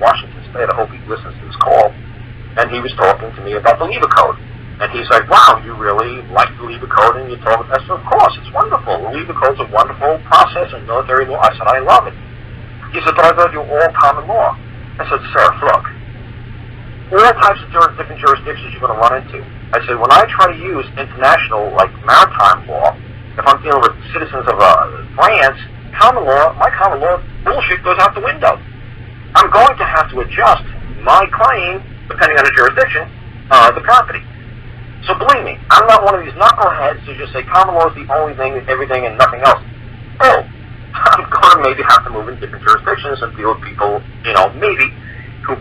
Washington State. I hope he listens to this call. And he was talking to me about the Lever Code. And he's like, wow, you really like the Lever Code, and you told me. I said, of course, it's wonderful. The Lever Code's a wonderful process in military law. I said, I love it. He said, but I thought you were all common law. I said, sir, look, all types of different jurisdictions you're going to run into. I said, when I try to use international, like maritime law, if I'm dealing with citizens of France, my common law bullshit goes out the window. I'm going to have to adjust my claim, depending on the jurisdiction, the property. So believe me, I'm not one of these knuckleheads who just say common law is the only thing, everything, and nothing else. Oh, I'm going to maybe have to move in different jurisdictions and deal with people, maybe, who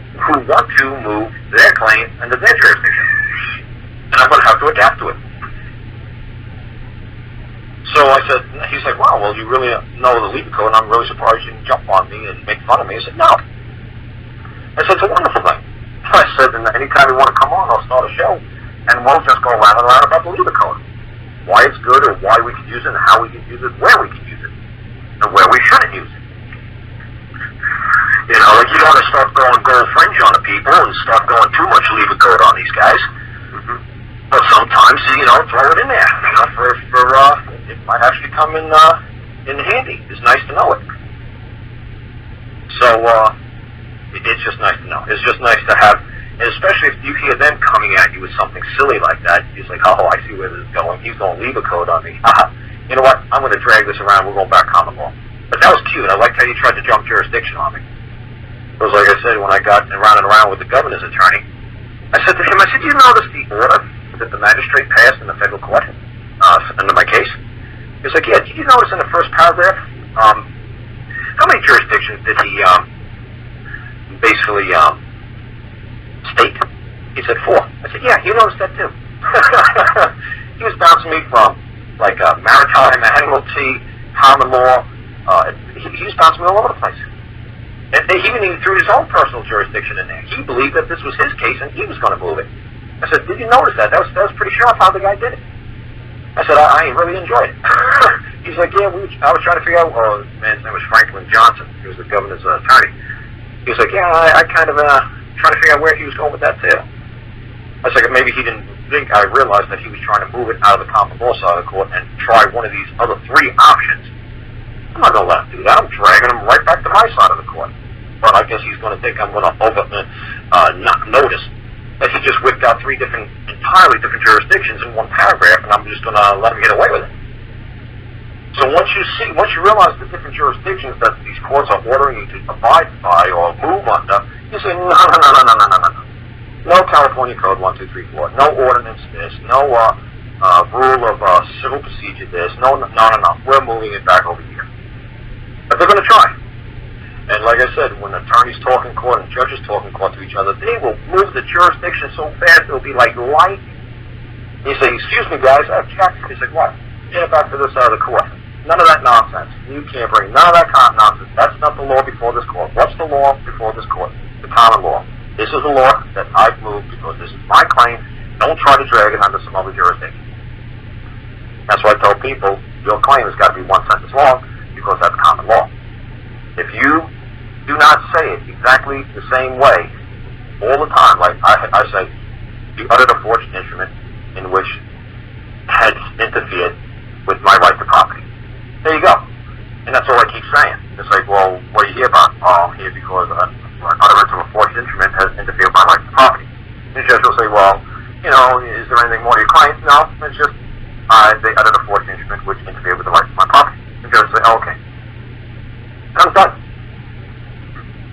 want to move their claim into their jurisdiction. And I'm going to have to adapt to it. So I said, he's like, wow, well, you really know the Lever Code, and I'm really surprised you didn't jump on me and make fun of me. I said, no. I said, it's a wonderful thing. I said, and anytime you want to come on, I'll start a show, and we'll just go around and around about the Lever Code. Why it's good, or why we can use it, and how we can use it, where we can use it, and where we shouldn't use it. You don't want to start going gold fringe on the people and start going too much Lever Code on these guys. Mm-hmm. But sometimes, throw it in there. It might actually come in handy. It's nice to know it. So, it's just nice to know. It's just nice to have, and especially if you hear them coming at you with something silly like that, it's like, oh, I see where this is going. He's going to Lever Code on me. You know what? I'm going to drag this around. We're going back common law. But that was cute. I liked how you tried to jump jurisdiction on me. Because like I said, when I got around and around with the governor's attorney, I said to him, you notice the order that the magistrate passed in the federal court under my case? He was like, yeah, did you notice in the first paragraph, how many jurisdictions did he basically state? He said 4. I said, yeah, you noticed that too. He was bouncing me from like maritime, admiralty, common law. He was bouncing me all over the place. And he even threw his own personal jurisdiction in there. He believed that this was his case and he was going to move it. I said, did you notice that? That was pretty sharp how the guy did it. I said, I really enjoyed it. He's like, yeah, I was trying to figure out, the man's name was Franklin Johnson. He was the governor's attorney. He was like, yeah, I kind of trying to figure out where he was going with that too. I was like, maybe he didn't think I realized that he was trying to move it out of the common law side of the court and try one of these other 3 options. I'm not going to let him do that. I'm dragging him right back to my side of the court. But I guess he's going to think I'm going to not notice that he just whipped out 3 entirely different jurisdictions in one paragraph, and I'm just going to let him get away with it. So once you realize the different jurisdictions that these courts are ordering you to abide by or move under, you say, no. No California Code 1, 2, 3, 4. No ordinance this. No rule of civil procedure this. No. We're moving it back over here. But they're going to try. And like I said, when attorneys talk in court and judges talk in court to each other, they will move the jurisdiction so fast it'll be like light. You say, excuse me, guys, I have checked. He's like, what? Get it back to this side of the court. None of that nonsense. You can't bring none of that nonsense. That's not the law before this court. What's the law before this court? The common law. This is the law that I've moved because this is my claim. Don't try to drag it under some other jurisdiction. That's why I tell people, your claim has got to be 1 sentence long because that's common law. If you do not say it exactly the same way all the time, like I say, you uttered a forged instrument in which had interfered with my right to property. There you go. And that's all I keep saying. It's like, well, what are you here about? Oh, I'm here because an utterance of a forged instrument has interfered with my right to property. And the judge will say, well, is there anything more to your claim? No, it's just they uttered a forged instrument which interfered with the right to my property. The judge will say, oh, okay. I'm done.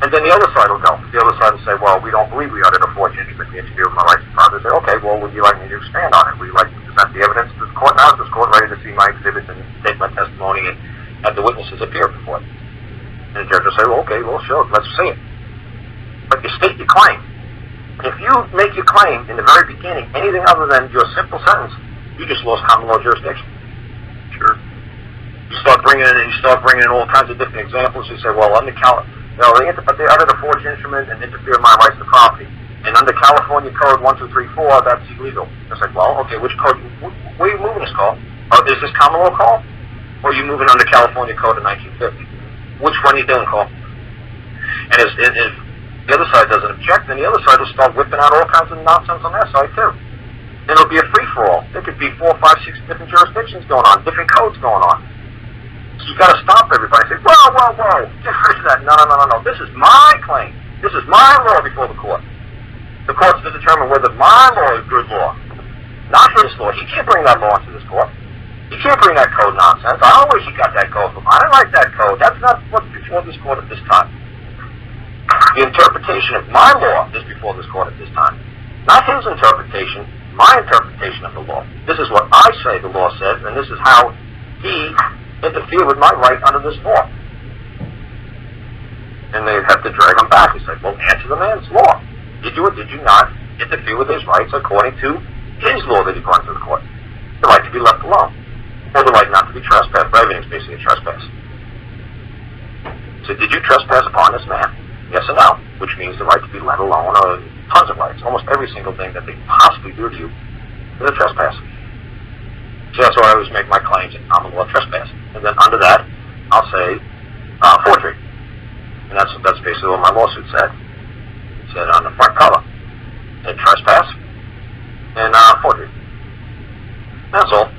And then the other side will go. The other side will say, well, we don't believe we uttered a forged instrument. We interfered with my rights to property. They say, okay, well, would you like me to expand on it? Would you like to present the evidence to this court now? Is this court ready to see my exhibits and take my testimony and have the witnesses appear before it? And the judge will say, well, okay, well, sure, let's see it. But you state your claim. If you make your claim in the very beginning anything other than your simple sentence, you just lost common law jurisdiction. Sure. You start bringing in all kinds of different examples. You say, well, under they uttered a forged instrument and interfered with my rights to property. And under California Code 1, 2, 3, 4, that's illegal. It's like, well, okay, which code? Where are you moving this call? Is this common law call? Or are you moving under California Code of 1950? Which one are you doing, call? And if The other side doesn't object, and the other side will start whipping out all kinds of nonsense on their side, too. And it'll be a free-for-all. There could be 4, 5, 6 different jurisdictions going on, different codes going on. So you got to stop everybody and say, whoa, get rid of that. No. This is my claim. This is my law before the court. The court's to determine whether my law is good law, not his law. He can't bring that law into this court. He can't bring that code nonsense. I don't wish he got that code from. I don't like that code. That's not what's before this court at this time. The interpretation of my law is before this court at this time. Not his interpretation, my interpretation of the law. This is what I say the law says, and this is how he interfered with my right under this law. And they'd have to drag him back and say, well, answer the man's law. Did you or did you not interfere with his rights according to his law that he brought to the court? The right to be left alone. Or the right not to be trespassed. Everything's basically a trespass. So did you trespass upon this man? Yes or no? Which means the right to be let alone, or tons of rights. Almost every single thing that they possibly do to you is a trespass. So that's why I always make my claims in common law trespass. And then under that, I'll say forgery. And that's basically what my lawsuit said. It said on the front cover. It said trespass and forgery. That's all.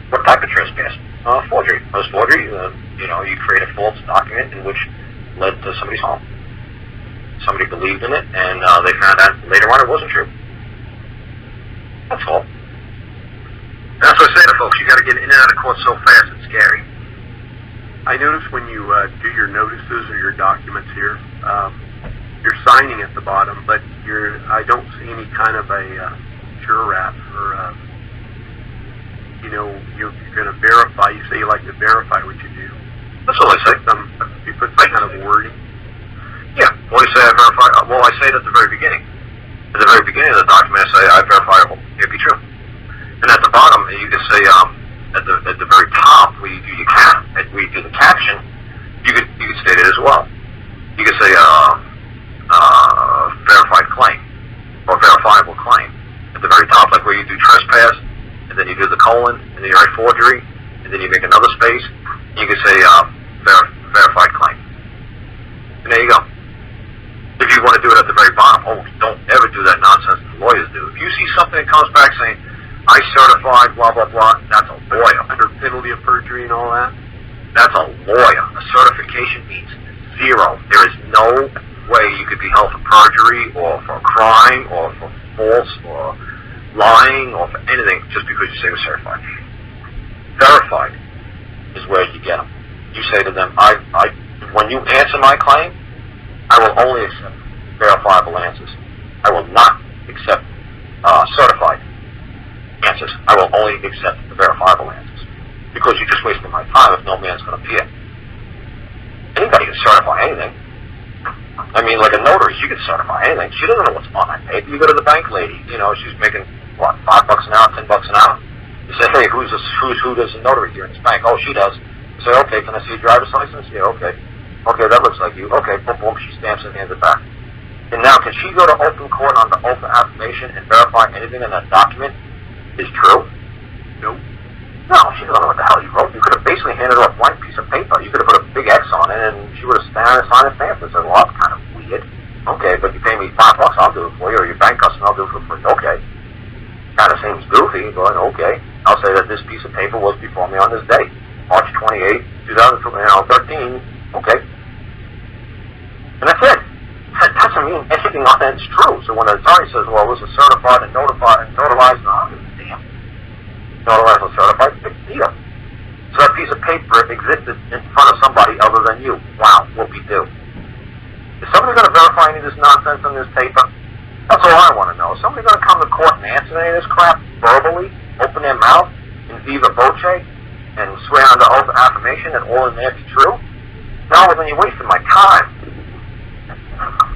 What type of trespass? Forgery. What is forgery? You create a false document in which led to somebody's home. Somebody believed in it, and they found out later on it wasn't true. That's all. That's what I say to folks. You got to get in and out of court so fast it's scary. I notice when you do your notices or your documents here, you're signing at the bottom, but I don't see any kind of a jurap or you're going to verify. You say you like to verify what you do. That's all I say. You put some kind of wording. Yeah. What do you say I verify? Well, I say it at the very beginning. At the very beginning of the document, I say I verify it be true. And at the bottom, you can say at the very top where you do the caption, you could state it as well. You could say verified claim or verifiable claim at the very top, like where you do trespass, and then you do the colon, and then you write forgery, and then you make another space. You can say verified claim. And there you go. If you want to do it at the very bottom, don't ever do that nonsense the lawyers do. If you see something that comes back saying, I certified, blah, blah, blah, that's a lawyer. Under penalty of perjury and all that? That's a lawyer. A certification means zero. There is no way you could be held for perjury or for a crime or for false or lying or for anything just because you say you're certified. Verified is where you get them. You say to them, when you answer my claim, I will only accept verifiable answers. I will not accept certified answers. I will only accept the verifiable answers. Because you're just wasting my time if no man's going to appear. Anybody can certify anything. I mean, like a notary, she can certify anything. She doesn't know what's on that paper. You go to the bank lady, she's making, $5 an hour, $10 an hour. You say, hey, who does a notary here in this bank? Oh, she does. You say, okay, can I see your driver's license? Yeah, okay. Okay, that looks like you. Okay, boom, boom, she stamps it and hands it back. And now, can she go to open court on the open affirmation and verify anything in that document is true? Nope. No, she doesn't know what the hell you wrote. You could have basically handed her a blank piece of paper. You could have put a big X on it, and she would have signed a stamp and said, well, that's kind of weird. Okay, but you pay me $5, I'll do it for you, or your bank customer, I'll do it for free. Okay. Kind of seems goofy, but okay. I'll say that this piece of paper was before me on this date, March 28, 2013. Okay. And that's it. That doesn't mean anything on that's true. So when the attorney says, well, this is certified and notarized, no, damn. Notarized and certified, big deal. So that piece of paper existed in front of somebody other than you. Wow, whoopie-doo. Is somebody going to verify any of this nonsense on this paper? That's all I want to know. Is somebody going to come to court and answer any of this crap verbally, open their mouth, in viva voce, and swear under oath of affirmation that all in there be true? No, well, then you're wasting my time.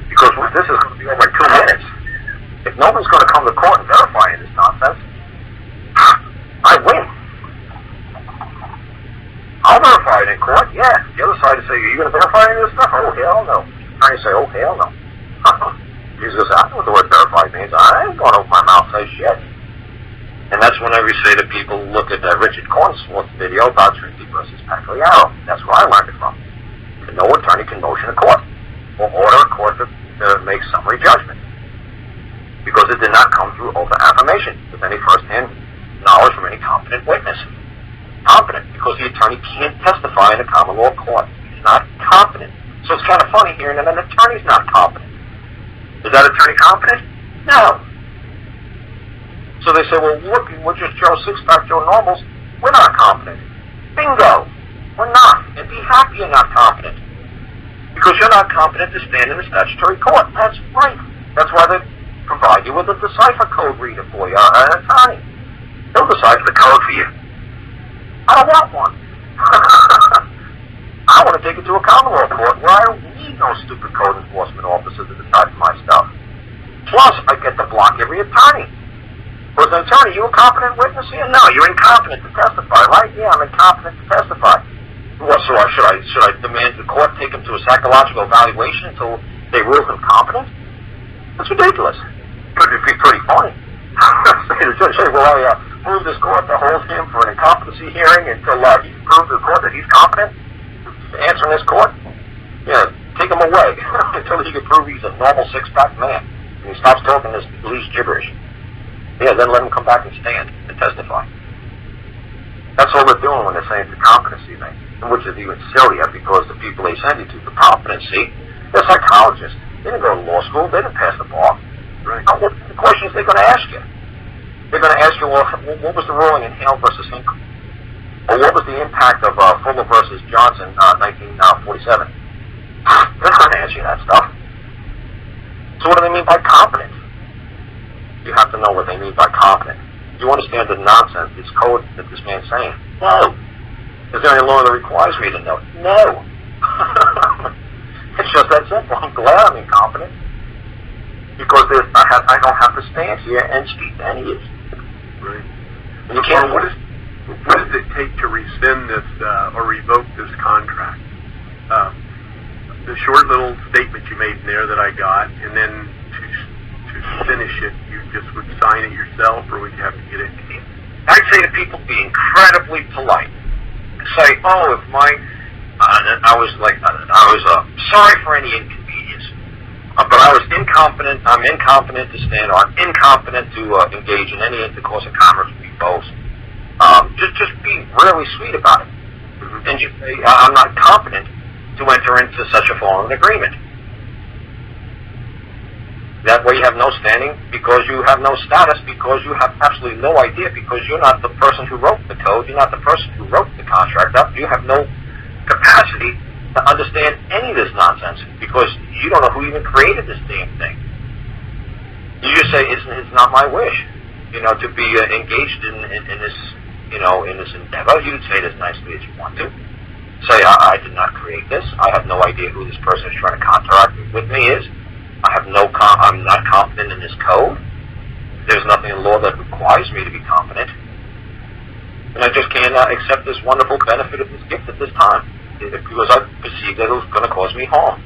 Because this is going to be over 2 minutes. If nobody's going to come to court and verify this nonsense, I win. I'll verify it in court, yeah. The other side will say, are you going to verify any of this stuff? Oh, hell no. I say, oh, hell no. Jesus goes, I know what the word verified means. I ain't going to open my mouth and say shit. And that's whenever you say to people, look at Richard Cornsworth's video about Trinity versus Pagliaro. That's where I learned it from. No attorney can motion a court or order a court to to make summary judgment because it did not come through oath of affirmation with any first-hand knowledge from any competent witness. Competent, because the attorney can't testify in a common law court. He's not competent. So it's kind of funny hearing that an attorney's not competent. Is that attorney competent? No. So they say, well, look, we're just Joe Six-Pack, Joe Normals. We're not competent. Bingo. We're not. And be happy you're not competent. Because you're not competent to stand in the statutory court. That's right. That's why they provide you with a decipher code reader for you, an attorney. They'll decipher the code for you. I don't want one. I want to take it to a common law court where I don't need no stupid code enforcement officer to decide for my stuff. Plus, I get to block every attorney. Was an attorney, you a competent witness here? No, you're incompetent to testify, right? Yeah, I'm incompetent to testify. What, so should I demand the court take him to a psychological evaluation until they rule him competent? That's ridiculous. But it'd be pretty funny. The judge say, well, I move this court to hold him for an incompetency hearing until he proves to the court that he's competent to answer in this court. Yeah, take him away until he can prove he's a normal six-pack man. And he stops talking this loose gibberish. Yeah, then let him come back and stand and testify. That's all they're doing when they're saying it's a competency thing, which is even sillier because the people they send you to for competency, they're psychologists. They didn't go to law school. They didn't pass the bar. Right. Now, what the questions they're going to ask you? They're going to ask you, well, what was the ruling in Hale versus Hinkle? Or what was the impact of Fuller versus Johnson, 1947? They're not going to ask you that stuff. So what do they mean by competent? You have to know what they mean by competent. You understand the nonsense, this code that this man's saying? No. Is there any law that requires me to know? No. It's just that simple. I'm glad I'm incompetent. Because I don't have to stand here and speak to any of you. Right. And you can't. What does it take to rescind this or revoke this contract? The short little statement you made in there that I got, and then to finish it, you just would sign it yourself, or would you have to get it? I'd say to people, be incredibly polite. Say, oh, if I was sorry for any inconvenience. But I was incompetent. I'm incompetent to stand, or I'm incompetent to engage in any intercourse of commerce with you both. Just be really sweet about it, and just say I'm not competent to enter into such a form of an agreement. That way, you have no standing because you have no status, because you have absolutely no idea, because you're not the person who wrote the code. You're not the person who wrote the contract up. You have no capacity to understand any of this nonsense because you don't know who even created this damn thing. You just say it's not my wish, to be engaged in this, in this endeavor. You can say it as nicely as you want to. Say I did not create this. I have no idea who this person is trying to contract with me is. I'm not competent in this code. There's nothing in law that requires me to be competent, and I just can't accept this wonderful benefit of this gift at this time. Because I perceive that it was going to cause me harm.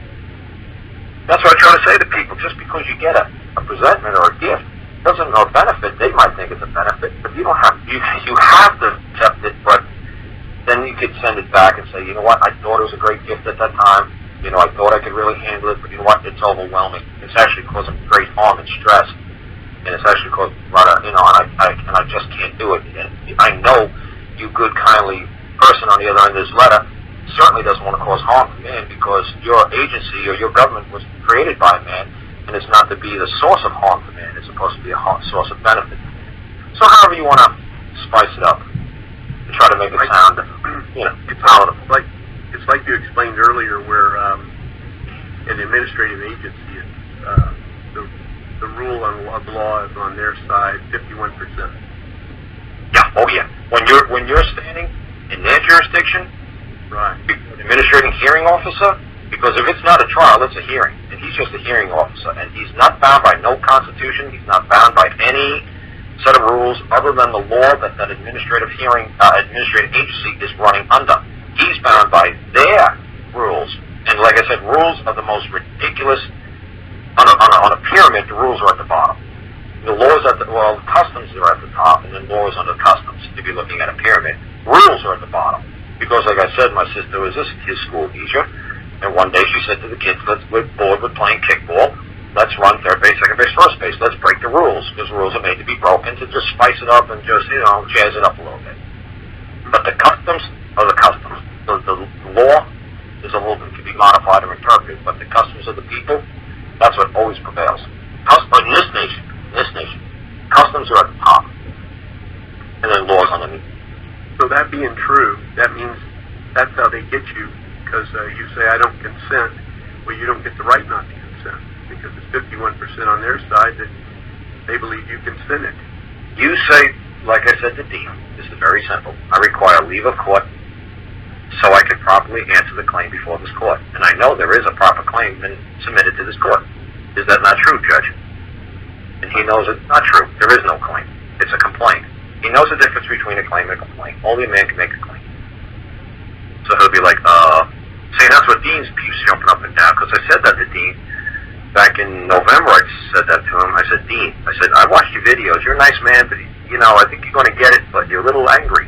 That's what I try to say to people. Just because you get a presentment or a gift doesn't know a benefit. They might think it's a benefit, but you don't have. You have to accept it. But then you could send it back and say, you know what? I thought it was a great gift at that time. I thought I could really handle it, but you know what? It's overwhelming. It's actually causing great harm and stress, and it's actually causing a lot of, and I just can't do it. And I know you, good, kindly person on the other end of this letter, certainly doesn't want to cause harm to man because your agency or your government was created by man, and it's not to be the source of harm to man. It's supposed to be a source of benefit. So however you want to spice it up to try to make it sound, palatable. It's like you explained earlier where an administrative agency, the rule of law is on their side, 51%. Yeah, oh yeah. When you're standing in their jurisdiction, right. An administrating hearing officer, because if it's not a trial, it's a hearing, and he's just a hearing officer, and he's not bound by no constitution, he's not bound by any set of rules other than the law that administrative agency is running under. He's bound by their rules, and like I said, rules are the most ridiculous. On a pyramid, the rules are at the bottom. The laws customs are at the top, and then laws under customs. If you're looking at a pyramid, rules are at the bottom. Because, like I said, my sister was his school teacher, and one day she said to the kids, we're bored with playing kickball. ball. Let's run third base, second base, first base. Let's break the rules, because rules are made to be broken, to just spice it up and just, jazz it up a little bit. But the customs are the customs. The law is a little bit to be modified or interpreted, but the customs of the people, that's what always prevails. In this nation, customs are at the top, and then laws underneath. So that being true, that means that's how they get you, because you say, I don't consent. Well, you don't get the right not to consent, because it's 51% on their side that they believe you consented. You say, like I said to Dean, this is very simple. I require leave of court so I can properly answer the claim before this court. And I know there is a proper claim been submitted to this court. Is that not true, Judge? And he knows it's not true. There is no claim. It's a complaint. He knows the difference between a claim and a complaint. Only a man can make a claim. So he'll be like, see, that's what Dean's keeps jumping up and down, because I said that to Dean back in November. I said that to him. I said, Dean, I watched your videos. You're a nice man, but, I think you're going to get it, but you're a little angry.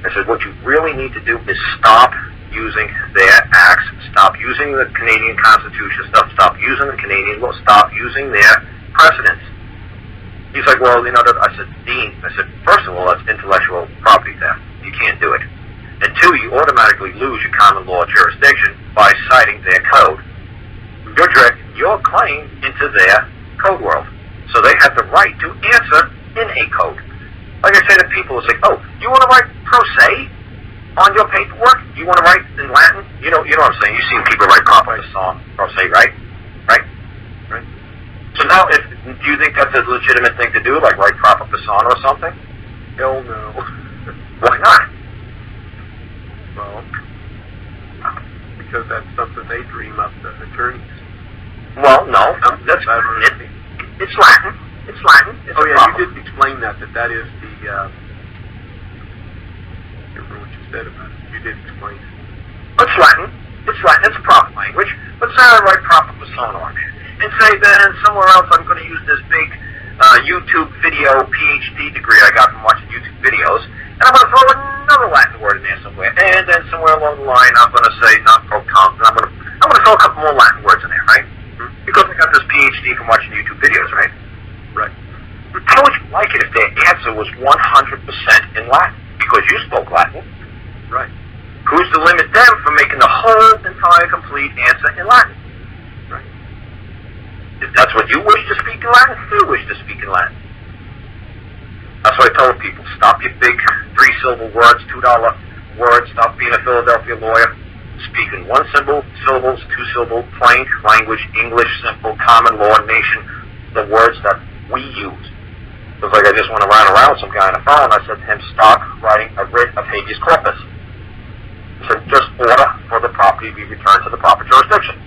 I said, what you really need to do is stop using their acts, stop using the Canadian Constitution, stop using the Canadian law, stop using their precedents. He's like, well, I said, Dean, first of all, that's intellectual property theft. You can't do it. And two, you automatically lose your common law jurisdiction by citing their code. You're directing your claim into their code world. So they have the right to answer in a code. Like I say to people, it's like, oh, you want to write pro se on your paperwork? You want to write in Latin? You know what I'm saying? You've seen people write proper song, pro se, right? Right? So now, do you think that's a legitimate thing to do, like write proper persona or something? Hell no. Why not? Well, because that's something they dream up, the attorneys. Well, no, it's Latin. It's Latin. It's yeah, you did explain that is the, I can't remember what you said about it. You did explain it. It's Latin. It's a proper language. Let's say I write proper persona on it. And say then somewhere else I'm going to use this big YouTube video PhD degree I got from watching YouTube videos, and I'm going to throw another Latin word in there somewhere. And then somewhere along the line I'm going to say non pro tunc, and I'm going to throw a couple more Latin words in there, right? Because I got this PhD from watching YouTube videos, right? Right. How would you like it if their answer was 100% in Latin? Because you spoke Latin. Right. Who's to limit them from making the whole entire complete answer in Latin? Right. If that's what you wish to speak in Latin, you wish to speak in Latin. That's why I tell people, stop your big 3-syllable words, $2 words, stop being a Philadelphia lawyer. Speak in 1-syllable, syllables, 2-syllable, plain language, English, simple, common law, nation, the words that we use. It was like I just went around with some guy on the phone, and I said to him, stop writing a writ of habeas corpus. He said, just order for the property be returned to the proper jurisdiction.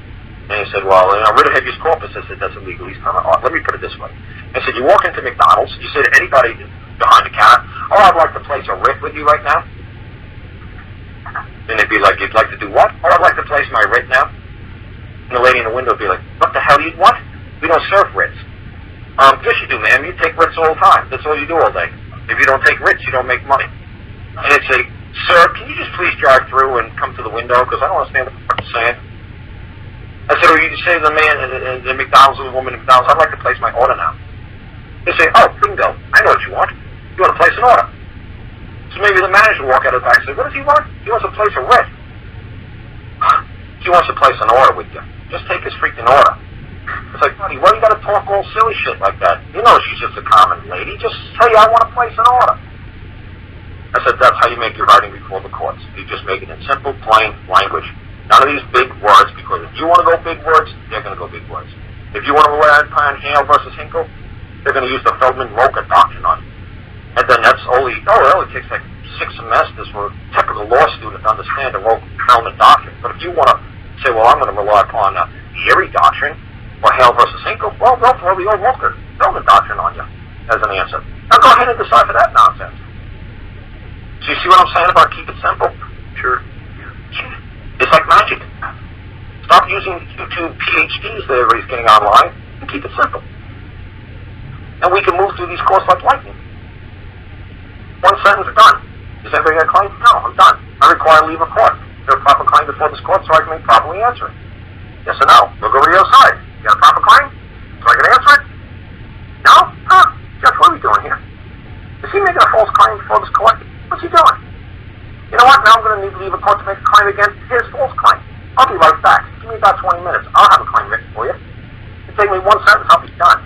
And he said, well, writ of habeas corpus, I said, that's illegal. He's kind of odd. Let me put it this way. I said, you walk into McDonald's, you say to anybody behind the counter, oh, I'd like to place a writ with you right now. And they'd be like, you'd like to do what? Oh, I'd like to place my writ now. And the lady in the window would be like, what the hell do you want? We don't serve writs. Yes, you do, ma'am. You take writs all the time. That's all you do all day. If you don't take writs, you don't make money. And they'd say, sir, can you just please drive through and come to the window? Because I don't understand what the fuck you're saying. I said, or you say to the man in McDonald's or the woman in McDonald's, I'd like to place my order now. They say, oh, bingo. I know what you want. You want to place an order. So maybe the manager will walk out of the back and say, what does he want? He wants to place a writ. He wants to place an order with you. Just take his freaking order. It's like, buddy, why you got to talk all silly shit like that? You know she's just a common lady. Just say, I want to place an order. I said, that's how you make your writing before the courts. You just make it in simple, plain language. None of these big words, because if you want to go big words, they're going to go big words. If you want to rely upon Hale versus Hinkle, they're going to use the Feldman-Roca doctrine on you. And then that's only, it only takes like 6 semesters for a typical law student to understand the Feldman doctrine. But if you want to say, well, I'm going to rely upon the Erie doctrine, or Hale versus Hinkle, well, they'll throw the old Feldman doctrine on you as an answer. Now go ahead and decipher that nonsense. So you see what I'm saying about keep it simple? Sure. It's like magic. Stop using YouTube PhDs that everybody's getting online and keep it simple. And we can move through these courses like lightning. One sentence, done. Does anybody got a claim? No, I'm done. I require leave of court. Is there a proper claim before this court so I can properly answer it? Yes or no? We'll go to the other side. You got a proper he making a false claim before this court? What's he doing? You know what? Now I'm going to need to leave a court to make a claim against his false claim. I'll be right back. Give me about 20 minutes. I'll have a claim written for you. It'll take me one sentence. I'll be done.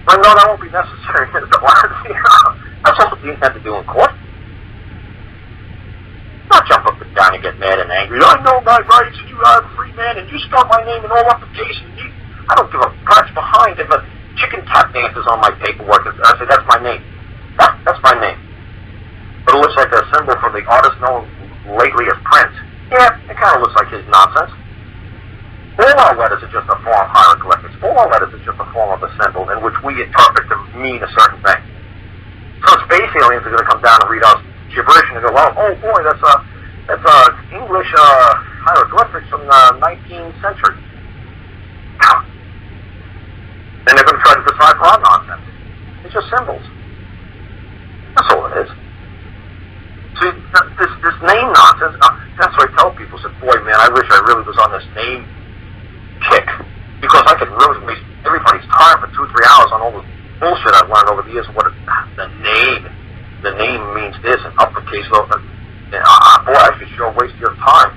But no, that won't be necessary. That's what you intend to do in court. Not jump up and down and get mad and angry. I know my rights and you are a free man and you spell my name in all applications. I don't give a rat's behind if a chicken tap dances on my paperwork. I say, that's my name. That's my name. But it looks like a symbol for the artist known lately as Prince. Yeah, it kind of looks like his nonsense. All our letters are just a form of hieroglyphics. All our letters are just a form of a symbol in which we interpret to mean a certain thing. So space aliens are going to come down and read us gibberish and go, oh boy, that's English hieroglyphics from the 19th century. And they're going to try to decipher our nonsense. It's just symbols. That's all it is. See, this name nonsense, that's what I tell people. I said, boy, man, I wish I really was on this name kick. Because I could really waste everybody's time for 2-3 hours on all the bullshit I've learned over the years of what the name means this, and uppercase, boy, I should sure waste your time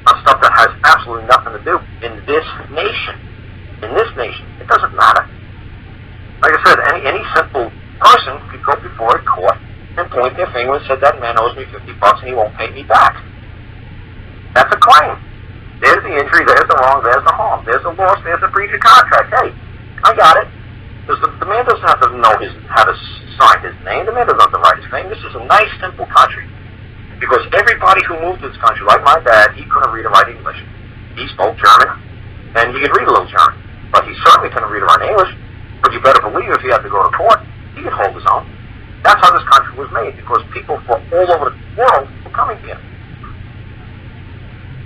on stuff that has absolutely nothing to do in this nation. In this nation, it doesn't matter. Like I said, any simple person could go before a court and point their finger and say, that man owes me $50 and he won't pay me back. That's a claim. There's the injury, there's the wrong, there's the harm, there's the loss, there's the breach of contract. Hey, I got it. Because the man doesn't have to know how to sign his name. The man doesn't have to write his name. This is a nice, simple country. Because everybody who moved to this country, like my dad, he couldn't read or write English. He spoke German, and he could read a little German. But he certainly couldn't read or write English. But you better believe if he had to go to court, he could hold his own. That's how this country was made, because people from all over the world were coming here.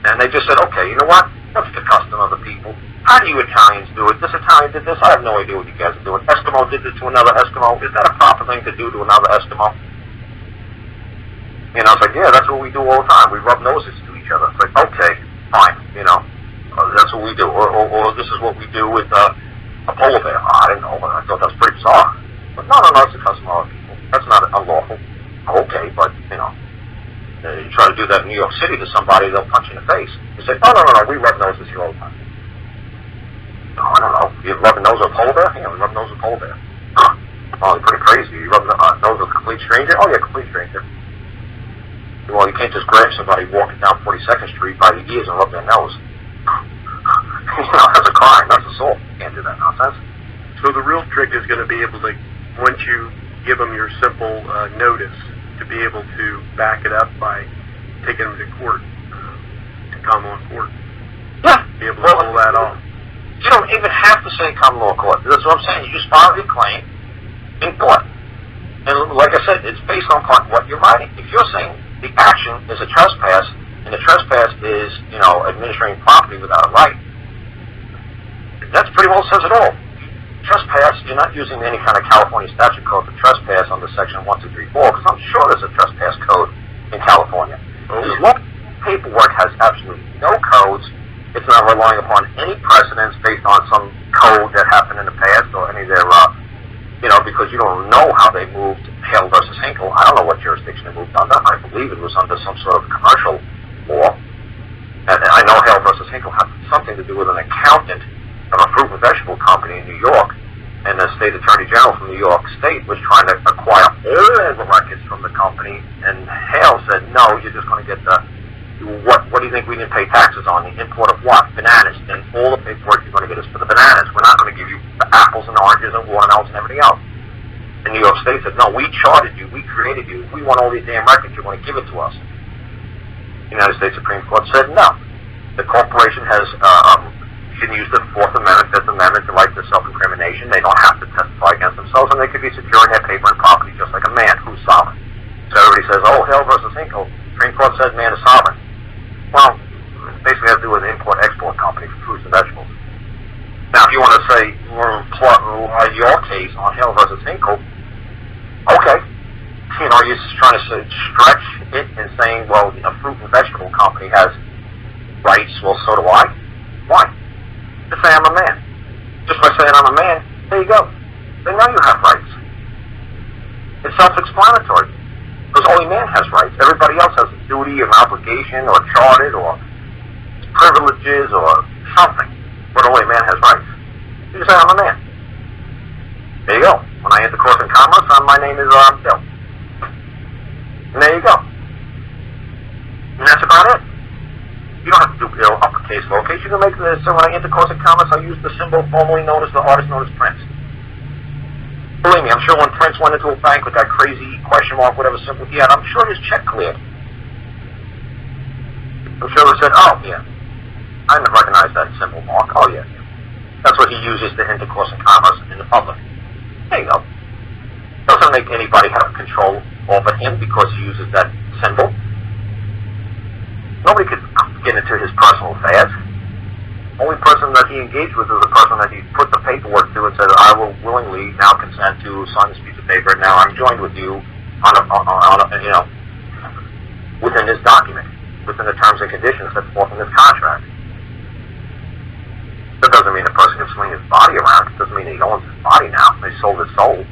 And they just said, okay, you know what? What's the custom of the people? How do you Italians do it? This Italian did this. I have no idea what you guys are doing. Eskimo did this to another Eskimo. Is that a proper thing to do to another Eskimo? You know, it's like, yeah, that's what we do all the time. We rub noses to each other. It's like, okay, fine, you know, that's what we do. Or this is what we do with a polar bear. I didn't know, but I thought that was pretty bizarre. But no, it's a custom of our people. That's not unlawful. Okay, but, you know, you try to do that in New York City to somebody, they'll punch you in the face. You say, no, we rub noses here all the time. No, I don't know. You rub a nose with a polar bear? Yeah, we rub a nose with a polar bear. Oh, you're pretty crazy. You rub a nose with a complete stranger? Oh, yeah, complete stranger. Well, you can't just grab somebody walking down 42nd Street by the ears and rub their nose. You know, that's a crime. That's assault. You can't do that nonsense. So the real trick is going to be able to, once you give them your simple notice, to be able to back it up by taking them to court, to common law court. Yeah. Be able to pull that off. You don't even have to say common law court. That's what I'm saying. You just file your claim in court. And like I said, it's based on what you're writing. If you're saying the action is a trespass, and the trespass is, you know, administering property without a right, that pretty well says it all. Trespass, you're not using any kind of California statute code for trespass under section 1234, because I'm sure there's a trespass code in California. This law paperwork has absolutely no codes. It's not relying upon any precedents based on some code that happened in the past or any of their, you know, because you don't know how they moved Hale versus Hinkle. I don't know what jurisdiction they moved under. I believe it was under some sort of commercial law. And I know Hale versus Hinkle had something to do with an accountant of a fruit and vegetable company in New York, and the state attorney general from New York State was trying to acquire all the records from the company, and Hale said, no, you're just going to get the, what do you think we didn't pay taxes on? The import of what? Bananas. Then all the paperwork you're going to get is for the bananas. We're not going to give you the apples and oranges and watermelons and everything else. And New York State said, no, we chartered you, we created you, we want all these damn records, you want to give it to us. The United States Supreme Court said, no. The corporation has, can use the Fourth Amendment, Fifth Amendment, the right to self-incrimination. They don't have to testify against themselves, and they could be securing their paper and property just like a man who's sovereign. So everybody says, oh, Hale versus Hinkle. Supreme Court says man is sovereign. Well, it basically has to do with an import-export company for fruits and vegetables. Now, if you want to say, your case on Hale versus Hinkle, okay. You know, you're just trying to stretch it and saying, well, a fruit and vegetable company has rights, well, so do I. Why? Just say I'm a man. Just by saying I'm a man, there you go. They know you have rights. It's self-explanatory. Because only man has rights. Everybody else has a duty, an obligation, or chartered, or privileges, or something. But only man has rights. You just say, I'm a man. There you go. When I enter course in commerce, my name is Bill. And there you go. And that's about it. You don't have to do uppercase, lowercase. You can make this, so when I enter course in commerce, I use the symbol formerly known as the artist known as Prince. Believe me, I'm sure when Prince went into a bank with that crazy question mark, whatever symbol he had, I'm sure his check cleared. I'm sure they said, oh, yeah, I didn't recognize that symbol mark. Oh, yeah. That's what he uses to enter course in commerce in the public. There you go. Doesn't make anybody have control over him because he uses that symbol. Nobody could get into his personal affairs. Only person that he engaged with is the person that he put the paperwork to and said, I will willingly now consent to sign this piece of paper, and now I'm joined with you on a within this document, within the terms and conditions set forth in this contract. That doesn't mean the person can swing his body around. It doesn't mean he owns his body now. They sold his soul.